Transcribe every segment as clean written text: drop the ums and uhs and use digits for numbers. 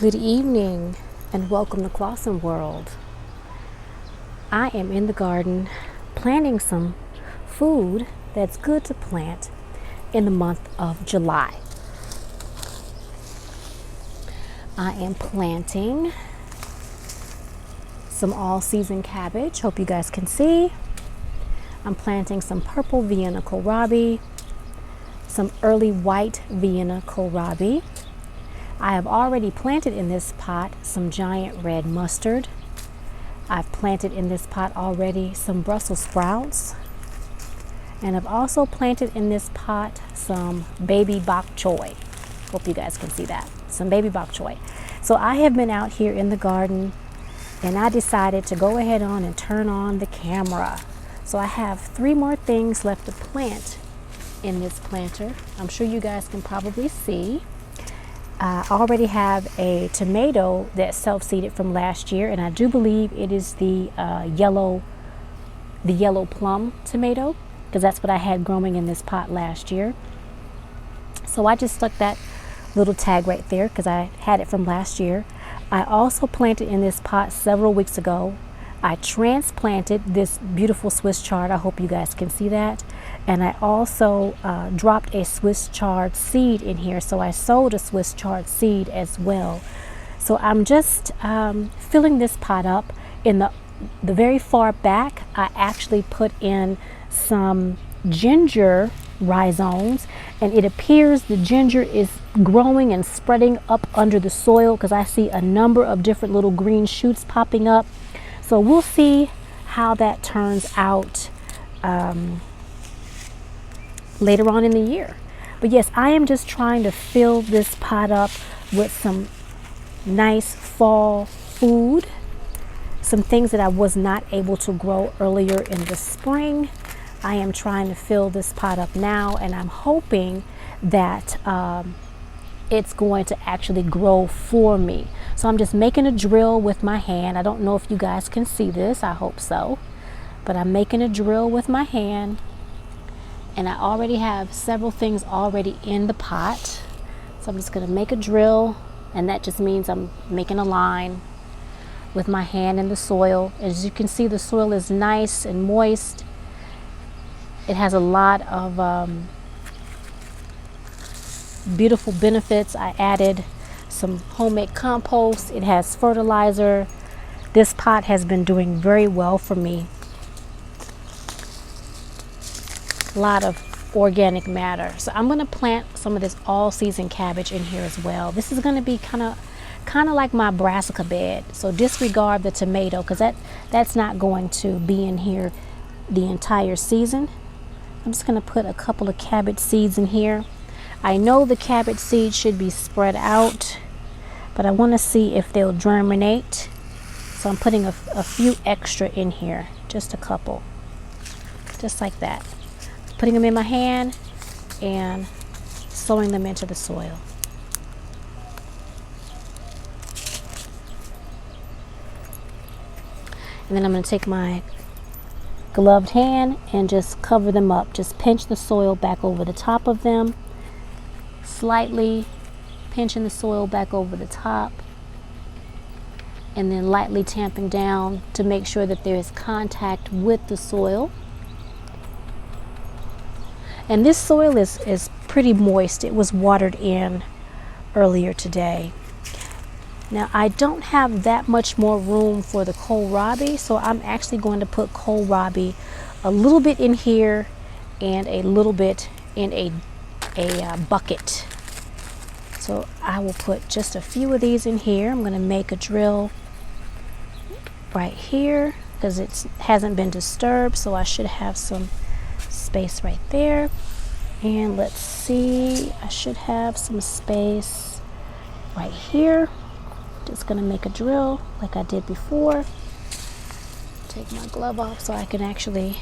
Good evening and welcome to ClausenWorld. I am in the garden planting some food that's good to plant in the month of July. I am planting some all-season cabbage. Hope you guys can see. I'm planting some purple Vienna kohlrabi, some early white Vienna kohlrabi. I have already planted in this pot some giant red mustard. I've planted in this pot already some Brussels sprouts. And I've also planted in this pot some baby bok choy. Hope you guys can see that. Some baby bok choy. So I have been out here in the garden and I decided to go ahead on and turn on the camera. So I have 3 more things left to plant in this planter. I'm sure you guys can probably see. I already have a tomato that's self-seeded from last year, and I do believe it is the yellow plum tomato, because that's what I had growing in this pot last year. So I just stuck that little tag right there because I had it from last year. I also planted in this pot several weeks ago. I transplanted this beautiful Swiss chard. I hope you guys can see that. And I also dropped a Swiss chard seed in here. So I sowed a Swiss chard seed as well. So I'm just filling this pot up. In the very far back, I actually put in some ginger rhizomes. And it appears the ginger is growing and spreading up under the soil because I see a number of different little green shoots popping up. So we'll see how that turns out later on in the year. But yes, I am just trying to fill this pot up with some nice fall food, some things that I was not able to grow earlier in the spring. I am trying to fill this pot up now, and I'm hoping that it's going to actually grow for me. So I'm just making a drill with my hand. I don't know if you guys can see this. I hope so. But I'm making a drill with my hand. And I already have several things already in the pot. So I'm just going to make a drill. And that just means I'm making a line with my hand in the soil. As you can see, the soil is nice and moist. It has a lot of beautiful benefits. I added some homemade compost. It has fertilizer. This pot has been doing very well for me. A lot of organic matter. So I'm going to plant some of this all-season cabbage in here as well. This is going to be kind of like my brassica bed. So disregard the tomato because that's not going to be in here the entire season. I'm just going to put a couple of cabbage seeds in here. I know the cabbage seeds should be spread out, but I want to see if they'll germinate. So I'm putting a few extra in here, just a couple, just like that. Putting them in my hand and sowing them into the soil. And then I'm going to take my gloved hand and just cover them up. Just pinch the soil back over the top of them. Slightly pinching the soil back over the top. And then lightly tamping down to make sure that there is contact with the soil. And this soil is pretty moist. It was watered in earlier today. Now I don't have that much more room for the kohlrabi, so I'm actually going to put kohlrabi a little bit in here and a little bit in a bucket. So I will put just a few of these in here. I'm going to make a drill right here because it hasn't been disturbed, so I should have some space right there. And let's see, I should have some space right here. Just gonna make a drill like I did before. Take my glove off so I can actually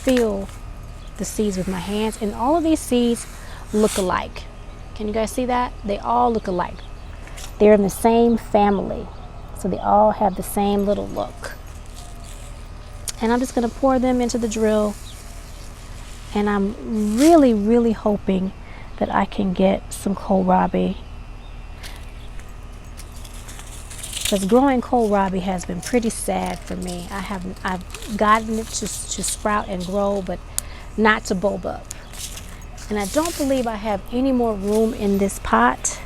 feel the seeds with my hands. And all of these seeds look alike. Can you guys see that? They all look alike. They're in the same family, so they all have the same little look. And I'm just going to pour them into the drill. And I'm really hoping that I can get some kohlrabi because growing kohlrabi has been pretty sad for me. I've gotten it to sprout and grow, but not to bulb up. And I don't believe I have any more room in this pot.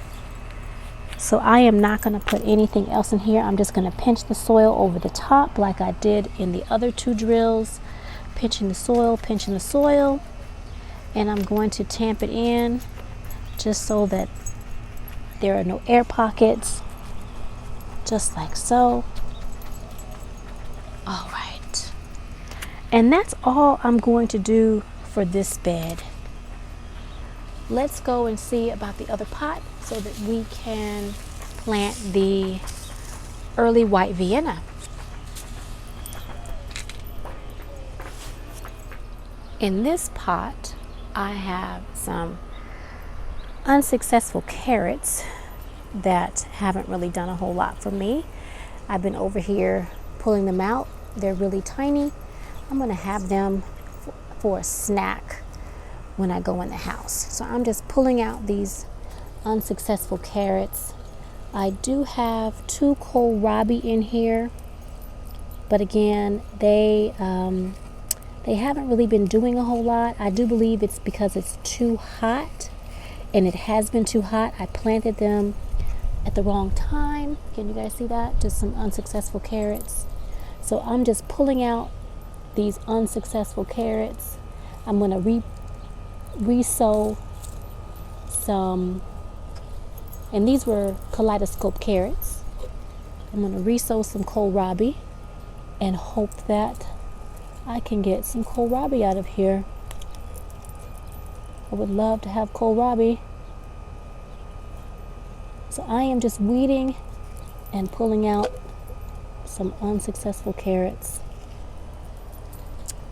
So I am not going to put anything else in here. I'm just going to pinch the soil over the top like I did in the other 2 drills. Pinching the soil. And I'm going to tamp it in just so that there are no air pockets. Just like so. All right. And that's all I'm going to do for this bed. Let's go and see about the other pot so that we can plant the early white Vienna. In this pot, I have some unsuccessful carrots that haven't really done a whole lot for me. I've been over here pulling them out. They're really tiny. I'm going to have them for a snack when I go in the house. So I'm just pulling out these unsuccessful carrots. I do have 2 kohlrabi in here, but again, they haven't really been doing a whole lot. I do believe it's because it's too hot, and it has been too hot. I planted them at the wrong time. Can you guys see that? Just some unsuccessful carrots. So I'm just pulling out these unsuccessful carrots. I'm going to re-sow some, and these were kaleidoscope carrots. I'm going to re-sow some kohlrabi and hope that I can get some kohlrabi out of here. I would love to have kohlrabi. So I am just weeding and pulling out some unsuccessful carrots.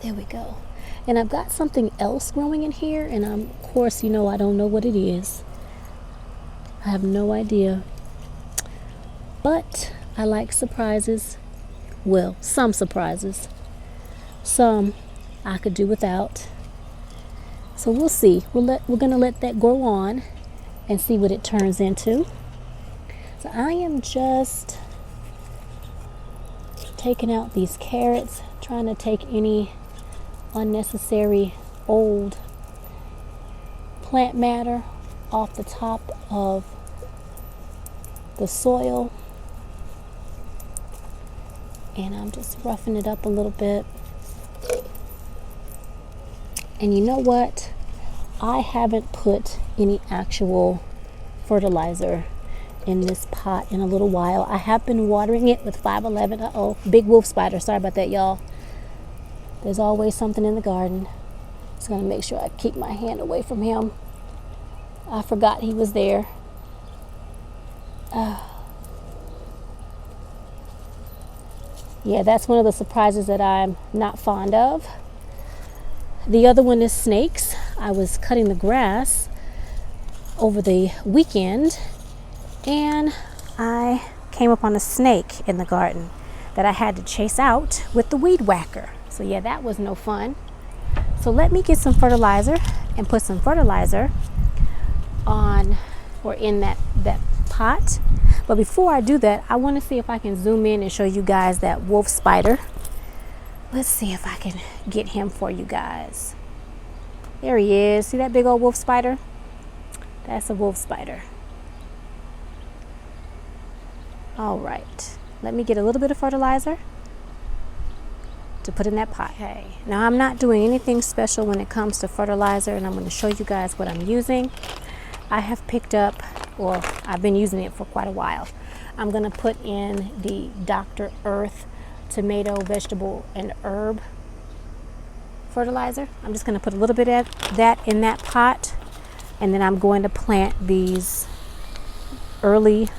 There we go. And I've got something else growing in here, and of course, I don't know what it is. I have no idea. But I like surprises. Well, some surprises. Some I could do without. So we'll see. We're gonna let that grow on and see what it turns into. So I am just taking out these carrots, trying to take any unnecessary old plant matter off the top of the soil. And I'm just roughing it up a little bit. And you know what? I haven't put any actual fertilizer in this pot in a little while. I have been watering it with 511. Uh-oh, big wolf spider. Sorry about that, y'all. There's always something in the garden. Just gonna make sure I keep my hand away from him. I forgot he was there. Yeah, that's one of the surprises that I'm not fond of. The other one is snakes. I was cutting the grass over the weekend, and I came upon a snake in the garden that I had to chase out with the weed whacker. So yeah, that was no fun. So let me get some fertilizer and put some fertilizer on or in that pot. But before I do that, I want to see if I can zoom in and show you guys that wolf spider. Let's see if I can get him for you guys. There he is. See that big old wolf spider? That's a wolf spider. All right. Let me get a little bit of fertilizer to put in that pot. Okay. Now I'm not doing anything special when it comes to fertilizer, and I'm going to show you guys what I'm using. I have picked up, or I've been using it for quite a while. I'm going to put in the Dr. Earth tomato, vegetable, and herb fertilizer. I'm just going to put a little bit of that in that pot, and then I'm going to plant these early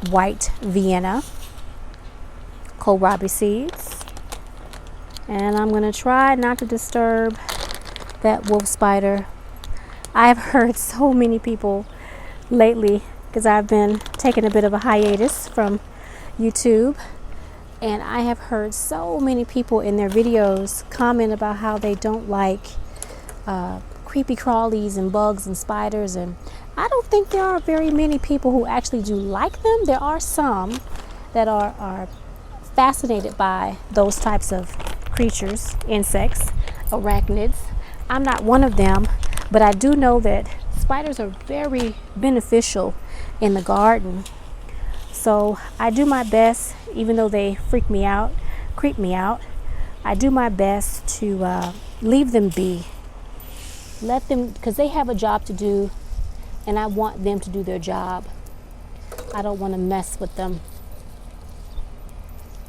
white Vienna kohlrabi seeds. And I'm going to try not to disturb that wolf spider. I've heard so many people lately, because I've been taking a bit of a hiatus from YouTube, and I have heard so many people in their videos comment about how they don't like creepy crawlies and bugs and spiders, and I don't think there are very many people who actually do like them. There are some, that are fascinated by those types of creatures, insects, arachnids. I'm not one of them, but I do know that spiders are very beneficial in the garden. So I do my best, even though they creep me out, I do my best to leave them be. Let them, because they have a job to do, and I want them to do their job. I don't want to mess with them.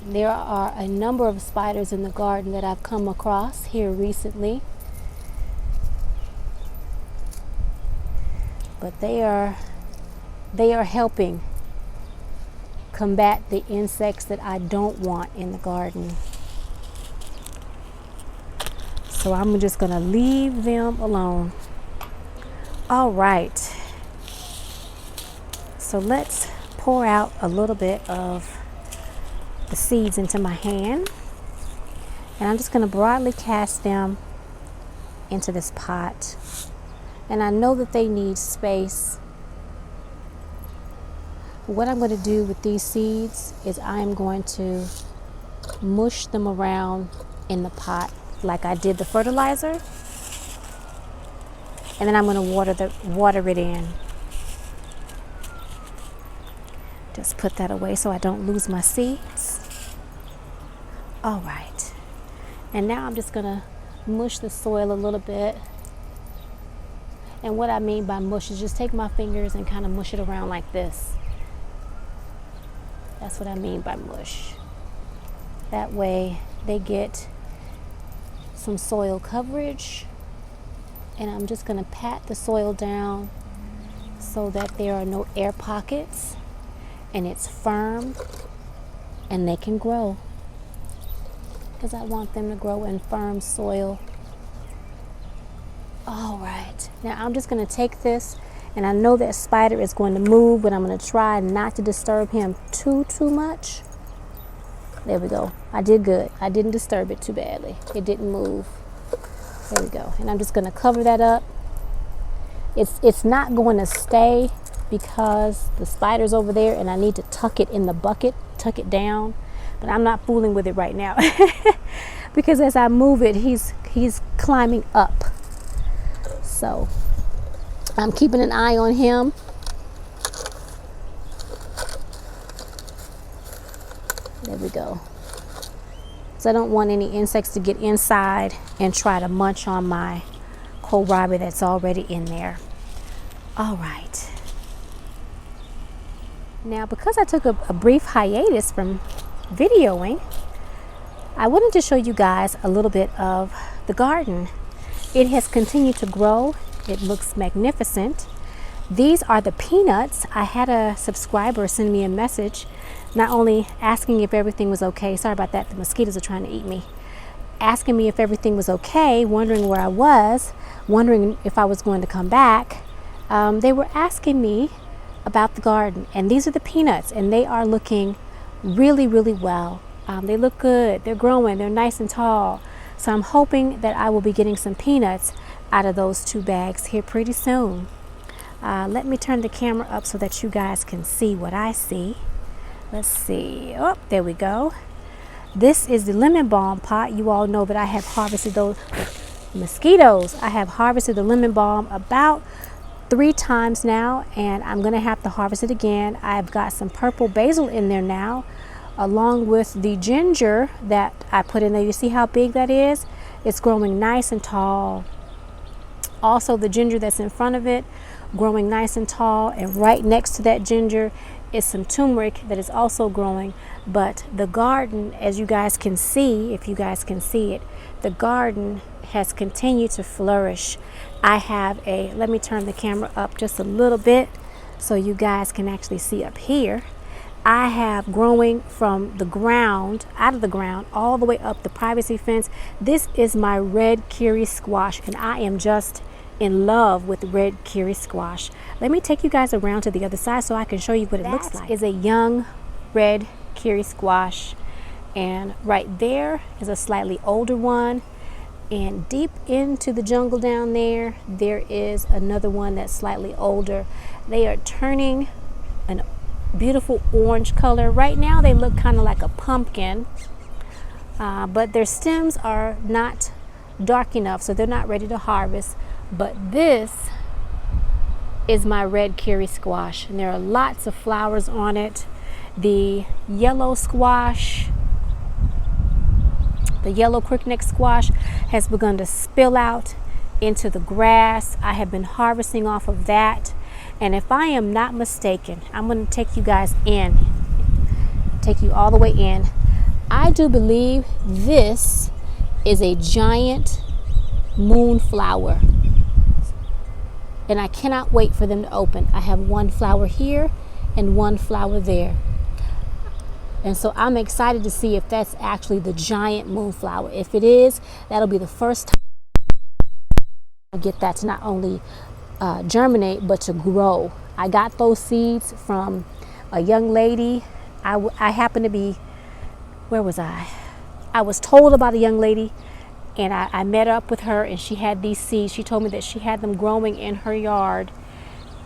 There are a number of spiders in the garden that I've come across here recently. But they are helping combat the insects that I don't want in the garden. So I'm just gonna leave them alone. All right. So let's pour out a little bit of the seeds into my hand. And I'm just gonna broadly cast them into this pot. And I know that they need space. What I'm going to do with these seeds is I'm going to mush them around in the pot like I did the fertilizer. And then I'm going to water it in. Just put that away so I don't lose my seeds. All right. And now I'm just going to mush the soil a little bit. And what I mean by mush is just take my fingers and kind of mush it around like this. That's what I mean by mush. That way they get some soil coverage. And I'm just going to pat the soil down so that there are no air pockets. And it's firm and they can grow. Because I want them to grow in firm soil. All right, now I'm just going to take this, and I know that spider is going to move, but I'm going to try not to disturb him too much. There we go. I did good. I didn't disturb it too badly. It didn't move. There we go. And I'm just going to cover that up. It's not going to stay because the spider's over there, and I need to tuck it in the bucket, tuck it down. But I'm not fooling with it right now because as I move it, he's climbing up. So I'm keeping an eye on him. There we go. So I don't want any insects to get inside and try to munch on my kohlrabi that's already in there. All right. Now, because I took a brief hiatus from videoing, I wanted to show you guys a little bit of the garden. It has continued to grow. It looks magnificent. These are the peanuts. I had a subscriber send me a message, not only asking if everything was okay. Sorry about that. The mosquitoes are trying to eat me. Asking me if everything was okay, wondering where I was, wondering if I was going to come back. They were asking me about the garden, and these are the peanuts, and they are looking really, really well. They look good. They're growing. They're nice and tall. So I'm hoping that I will be getting some peanuts out of those 2 bags here pretty soon. Let me turn the camera up so that you guys can see what I see. Let's see. Oh, there we go. This is the lemon balm pot. You all know that I have harvested those mosquitoes. I have harvested the lemon balm about 3 times now, and I'm going to have to harvest it again. I've got some purple basil in there now, along with the ginger that I put in there. You see how big that is? It's growing nice and tall. Also, the ginger that's in front of it, growing nice and tall, and right next to that ginger is some turmeric that is also growing. But the garden, as you guys can see, if you guys can see it, the garden has continued to flourish. I have let me turn the camera up just a little bit so you guys can actually see up here. I have growing from the ground, out of the ground, all the way up the privacy fence. This is my red kiri squash, and I am just in love with red kiri squash. Let me take you guys around to the other side so I can show you what it looks like. That is a young red kiri squash, and right there is a slightly older one, and deep into the jungle down there, there is another one that's slightly older. They are turning beautiful orange color. Right now they look kind of like a pumpkin, but their stems are not dark enough, so they're not ready to harvest. But this is my red curry squash, and there are lots of flowers on it. The yellow squash, the yellow crookneck squash, has begun to spill out into the grass. I have been harvesting off of that, and if I am not mistaken, I'm going to take you guys in, take you all the way in. I do believe this is a giant moonflower, and I cannot wait for them to open. I have one flower here and one flower there, and so I'm excited to see if that's actually the giant moonflower. If it is, that'll be the first time I get that to not only germinate but to grow. I got those seeds from a young lady. I happened to be, where was I? I was told about a young lady, and I met up with her, and she had these seeds. She told me that she had them growing in her yard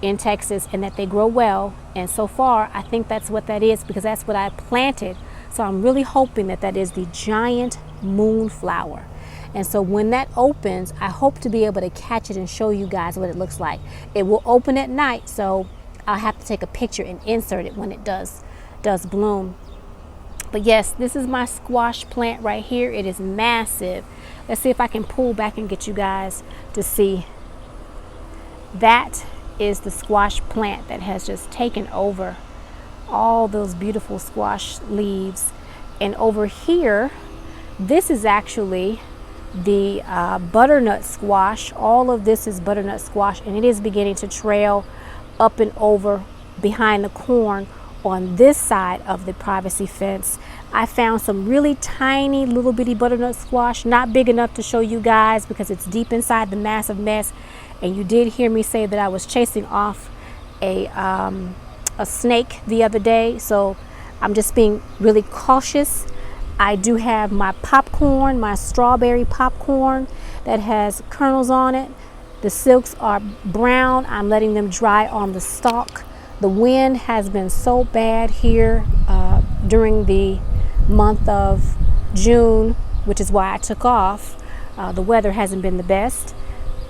in Texas, and that they grow well. And so far, I think that's what that is, because that's what I planted. So I'm really hoping that that is the giant moonflower. And so when that opens, I hope to be able to catch it and show you guys what it looks like. It will open at night, so I'll have to take a picture and insert it when it does bloom. But yes, this is my squash plant right here. It is massive. Let's see if I can pull back and get you guys to see. That is the squash plant that has just taken over all those beautiful squash leaves. And over here, this is actually the butternut squash. All of this is butternut squash, and it is beginning to trail up and over behind the corn on this side of the privacy fence. I found some really tiny little bitty butternut squash, not big enough to show you guys because it's deep inside the massive mess. And you did hear me say that I was chasing off a snake the other day, so I'm just being really cautious. I do have my popcorn, my strawberry popcorn that has kernels on it. The silks are brown. I'm letting them dry on the stalk. The wind has been so bad here during the month of June, which is why I took off. The weather hasn't been the best,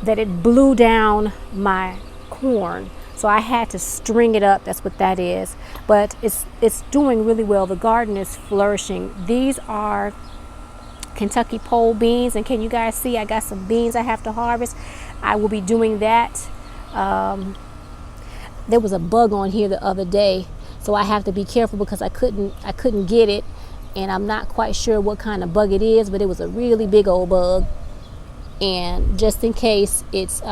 that it blew down my corn. So I had to string it up. That's what that is. But it's doing really well. The garden is flourishing. These are Kentucky pole beans, and can you guys see I got some beans I have to harvest? I will be doing that. There was a bug on here the other day, so I have to be careful because I couldn't get it, and I'm not quite sure what kind of bug it is, but it was a really big old bug. And just in case it's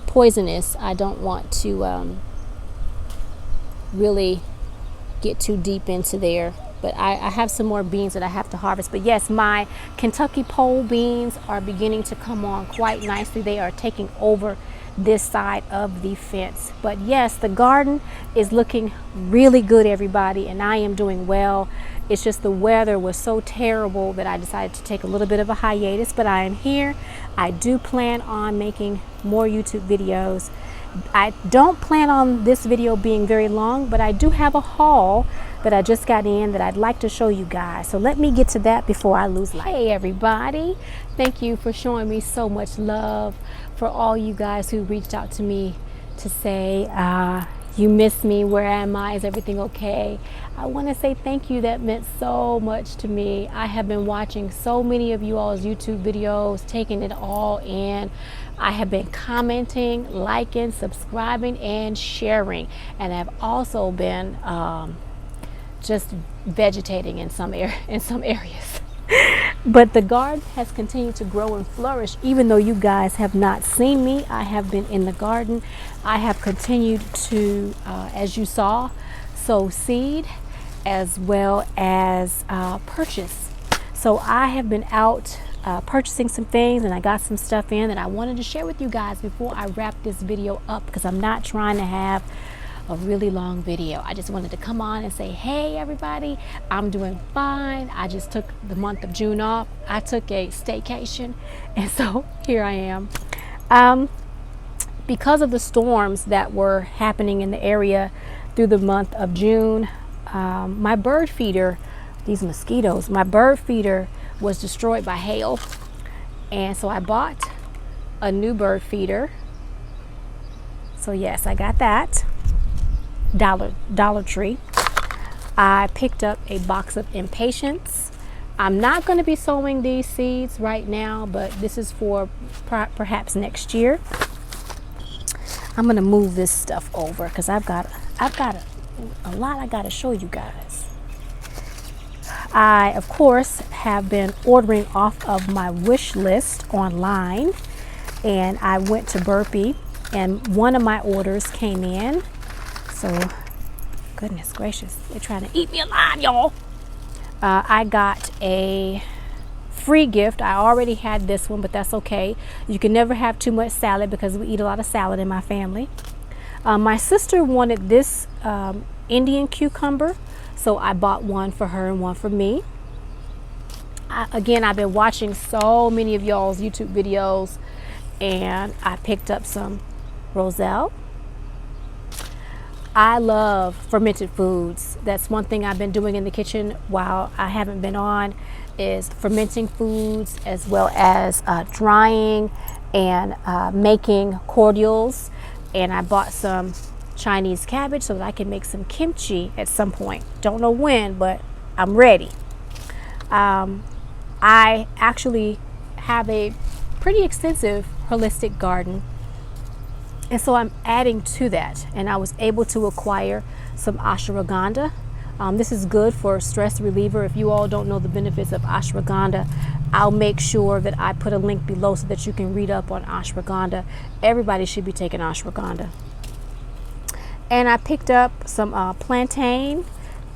poisonous, I don't want to really get too deep into there. But I have some more beans that I have to harvest. But yes, my Kentucky pole beans are beginning to come on quite nicely. They are taking over this side of the fence. But yes, the garden is looking really good, everybody, and I am doing well. It's just the weather was so terrible that I decided to take a little bit of a hiatus, but I am here. I do plan on making more YouTube videos. I don't plan on this video being very long, but I do have a haul that I just got in that I'd like to show you guys. So let me get to that before I lose light. Hey everybody, thank you for showing me so much love, for all you guys who reached out to me to say, you miss me, where am I, is everything okay? I want to say thank you. That meant so much to me. I have been watching so many of you all's YouTube videos, taking it all in. I have been commenting, liking, subscribing, and sharing, and I've also been just vegetating in some areas. But the garden has continued to grow and flourish. Even though you guys have not seen me, I have been in the garden. I have continued to, as you saw, sow seed as well as purchase. So I have been out purchasing some things, and I got some stuff in that I wanted to share with you guys before I wrap this video up, because I'm not trying to have a really long video. I just wanted to come on and say, hey everybody, I'm doing fine. I just took the month of June off. I took a staycation, and so here I am. Because of the storms that were happening in the area through the month of June. My bird feeder, these mosquitoes, my bird feeder was destroyed by hail. And so I bought a new bird feeder. So yes, I got that. Dollar Tree. I picked up a box of Impatiens. I'm not going to be sowing these seeds right now, but this is for perhaps next year. I'm going to move this stuff over because I've got a lot I got to show you guys. I, of course, have been ordering off of my wish list online, and I went to Burpee, and one of my orders came in. So, goodness gracious, they're trying to eat me alive, y'all. I got a free gift. I already had this one, but that's okay. You can never have too much salad because we eat a lot of salad in my family. My sister wanted this Indian cucumber, so I bought one for her and one for me. Again, I've been watching so many of y'all's YouTube videos, and I picked up some roselle. I love fermented foods. That's one thing I've been doing in the kitchen while I haven't been on, is fermenting foods, as well as drying and making cordials. And I bought some Chinese cabbage so that I can make some kimchi at some point. Don't know when, but I'm ready. I actually have a pretty extensive holistic garden, and so I'm adding to that, and I was able to acquire some ashwagandha. This is good for stress reliever. If you all don't know the benefits of ashwagandha, I'll make sure that I put a link below so that you can read up on ashwagandha. Everybody should be taking ashwagandha. And I picked up some plantain.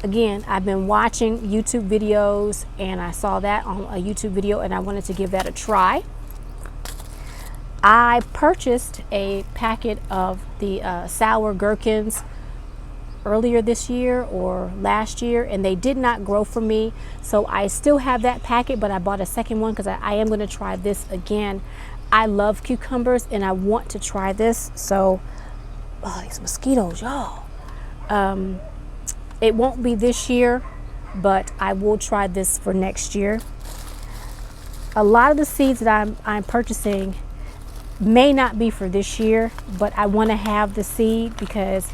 Again, I've been watching YouTube videos, and I saw that on a YouTube video, and I wanted to give that a try. I purchased a packet of the sour gherkins earlier this year or last year, and they did not grow for me, so I still have that packet, but I bought a second one because I am going to try this again. I love cucumbers and I want to try this. So these mosquitoes, y'all. It won't be this year, but I will try this for next year. A lot of the seeds that I'm purchasing may not be for this year, but I want to have the seed because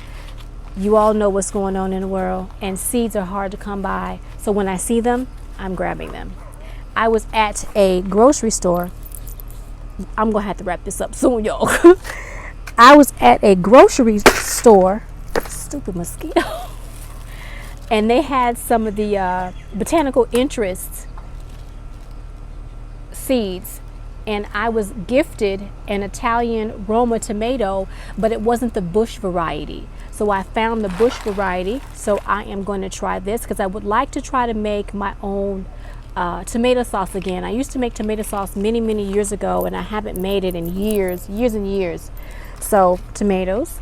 you all know what's going on in the world, and seeds are hard to come by. So when I see them, I'm grabbing them. I was at a grocery store. I'm gonna have to wrap this up soon, y'all. I was at a grocery store, stupid mosquito, and they had some of the botanical interest seeds, and I was gifted an Italian Roma tomato, but it wasn't the bush variety. So I found the bush variety, so I am going to try this because I would like to try to make my own tomato sauce again. I used to make tomato sauce many years ago, and I haven't made it in years and years. So tomatoes.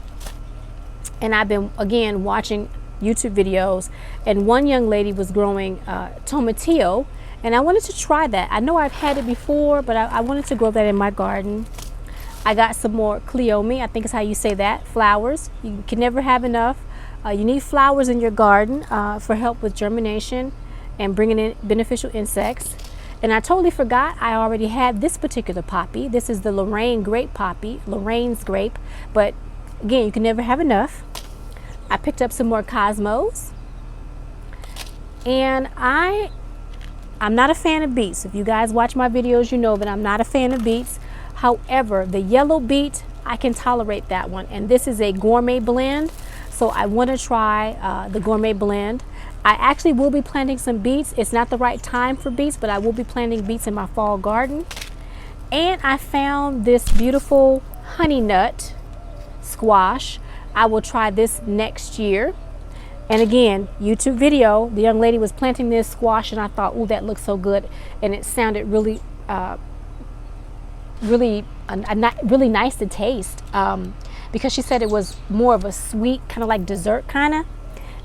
And I've been, again, watching YouTube videos, and one young lady was growing tomatillo, and I wanted to try that. I know I've had it before, but I wanted to grow that in my garden. I got some more cleome, I think is how you say that, flowers. You can never have enough. You need flowers in your garden for help with germination and bringing in beneficial insects. And I totally forgot I already had this particular poppy. This is the Lorraine grape poppy, Lorraine's grape. But again, you can never have enough. I picked up some more cosmos. And I'm not a fan of beets. If you guys watch my videos, you know that I'm not a fan of beets. However, the yellow beet, I can tolerate that one. And this is a gourmet blend, so I want to try the gourmet blend. I actually will be planting some beets. It's not the right time for beets, but I will be planting beets in my fall garden. And I found this beautiful honey nut squash. I will try this next year. And again, YouTube video, the young lady was planting this squash, and I thought, oh, that looks so good. And it sounded really really nice to taste, because she said it was more of a sweet, kind of like dessert kind of.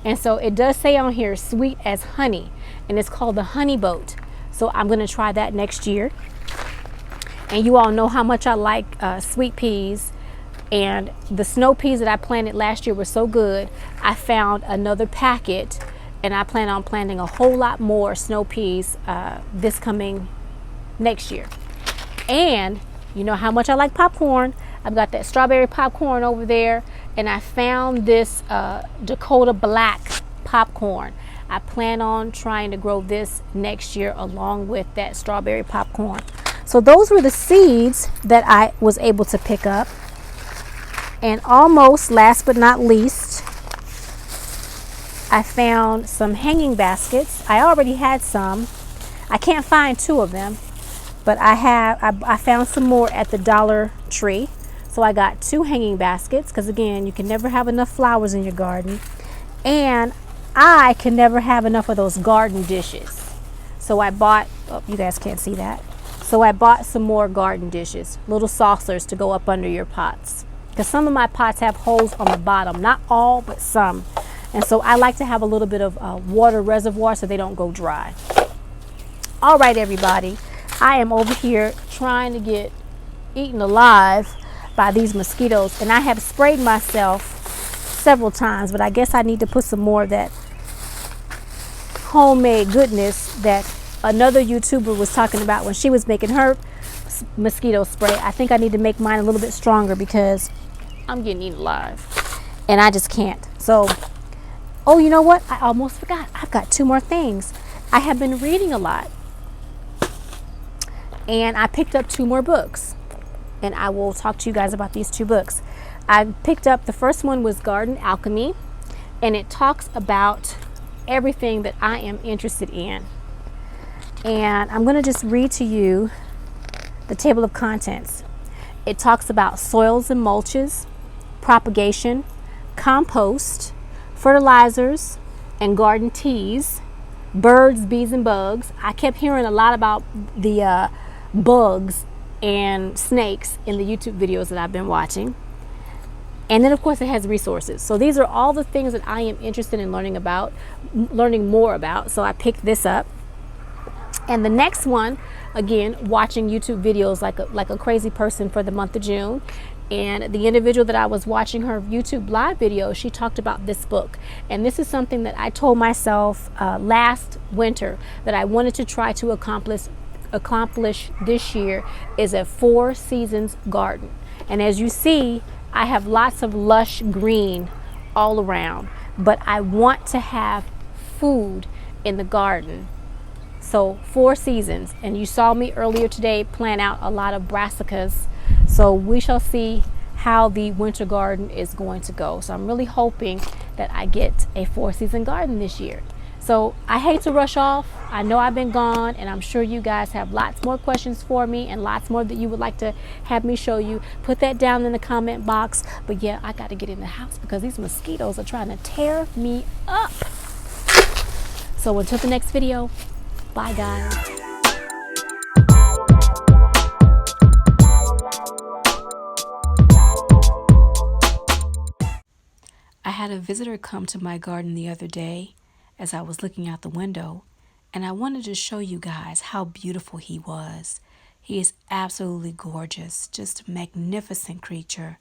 And so it does say on here sweet as honey, and it's called the honey boat. So I'm going to try that next year. And you all know how much I like sweet peas, And the snow peas that I planted last year were so good, I found another packet, and I plan on planting a whole lot more snow peas this coming next year. And you know how much I like popcorn. I've got that strawberry popcorn over there, and I found this Dakota black popcorn. I plan on trying to grow this next year along with that strawberry popcorn. So those were the seeds that I was able to pick up. And almost last but not least, I found some hanging baskets. I already had some. I can't find 2 of them, but I found some more at the Dollar Tree. So I got 2 hanging baskets, because again, you can never have enough flowers in your garden. And I can never have enough of those garden dishes. So I bought, oh, you guys can't see that. So I bought some more garden dishes, little saucers to go up under your pots. Because some of my pots have holes on the bottom, not all, but some. And so I like to have a little bit of water reservoir so they don't go dry. All right, everybody. I am over here trying to get eaten alive by these mosquitoes. And I have sprayed myself several times, but I guess I need to put some more of that homemade goodness that another YouTuber was talking about when she was making her mosquito spray. I think I need to make mine a little bit stronger because I'm getting eaten alive and I just can't. So, oh, you know what? I almost forgot. I've got 2 more things. I have been reading a lot, and I picked up 2 more books, and I will talk to you guys about these 2 books. I picked up, the first one was Garden Alchemy, and it talks about everything that I am interested in. And I'm going to just read to you the table of contents. It talks about soils and mulches, propagation, compost, fertilizers, and garden teas, birds, bees, and bugs. I kept hearing a lot about the bugs and snakes in the YouTube videos that I've been watching. And then of course it has resources. So these are all the things that I am interested in learning more about. So I picked this up. And the next one, again, watching YouTube videos like a crazy person for the month of June. And the individual that I was watching her YouTube live video, she talked about this book. And this is something that I told myself last winter that I wanted to try to accomplish this year, is a 4 seasons garden. And as you see, I have lots of lush green all around, but I want to have food in the garden. So 4 seasons, and you saw me earlier today plant out a lot of brassicas. So we shall see how the winter garden is going to go. So I'm really hoping that I get a 4 season garden this year. So I hate to rush off. I know I've been gone, and I'm sure you guys have lots more questions for me and lots more that you would like to have me show you. Put that down in the comment box. But yeah, I got to get in the house because these mosquitoes are trying to tear me up. So until the next video, bye guys. I had a visitor come to my garden the other day as I was looking out the window, and I wanted to show you guys how beautiful he was. He is absolutely gorgeous, just a magnificent creature.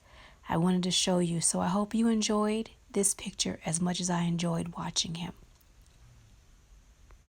I wanted to show you, so I hope you enjoyed this picture as much as I enjoyed watching him.